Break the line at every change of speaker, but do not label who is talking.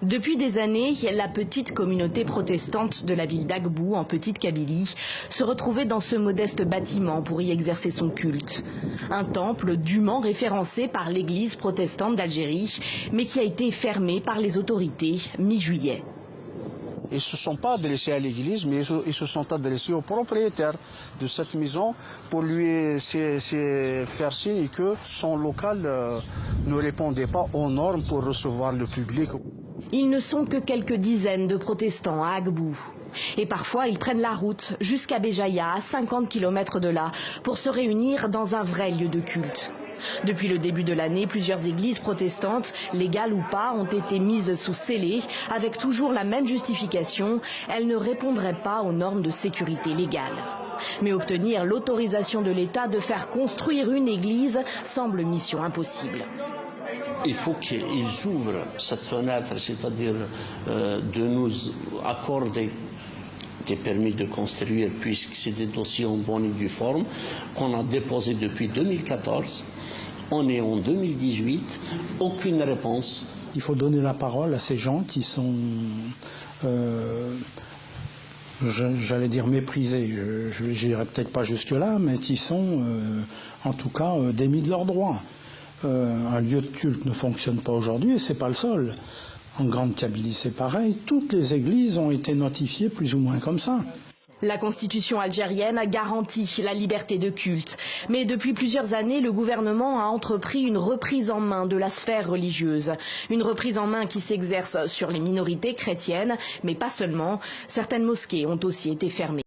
Depuis des années, la petite communauté protestante de la ville d'Agbou, en Petite Kabylie, se retrouvait dans ce modeste bâtiment pour y exercer son culte. Un temple dûment référencé par l'église protestante d'Algérie, mais qui a été fermé par les autorités mi-juillet.
Ils ne se sont pas adressés à l'église, mais ils se sont adressés au propriétaire de cette maison pour lui faire signe que son local ne répondait pas aux normes pour recevoir le public.
Ils ne sont que quelques dizaines de protestants à Agbou. Et parfois, ils prennent la route jusqu'à Béjaïa, à 50 km de là, pour se réunir dans un vrai lieu de culte. Depuis le début de l'année, plusieurs églises protestantes, légales ou pas, ont été mises sous scellé, avec toujours la même justification, elles ne répondraient pas aux normes de sécurité légale. Mais obtenir l'autorisation de l'État de faire construire une église semble mission impossible.
Il faut qu'ils ouvrent cette fenêtre, c'est-à-dire de nous accorder des permis de construire, puisque c'est des dossiers en bonne et due forme qu'on a déposés depuis 2014. On est en 2018, aucune réponse.
Il faut donner la parole à ces gens qui sont, j'allais dire méprisés, je n'irai peut-être pas jusque-là, mais qui sont en tout cas démis de leurs droits. Un lieu de culte ne fonctionne pas aujourd'hui et ce n'est pas le seul. En Grande Kabylie, c'est pareil. Toutes les églises ont été notifiées plus ou moins comme ça.
La constitution algérienne a garanti la liberté de culte. Mais depuis plusieurs années, le gouvernement a entrepris une reprise en main de la sphère religieuse. Une reprise en main qui s'exerce sur les minorités chrétiennes, mais pas seulement. Certaines mosquées ont aussi été fermées.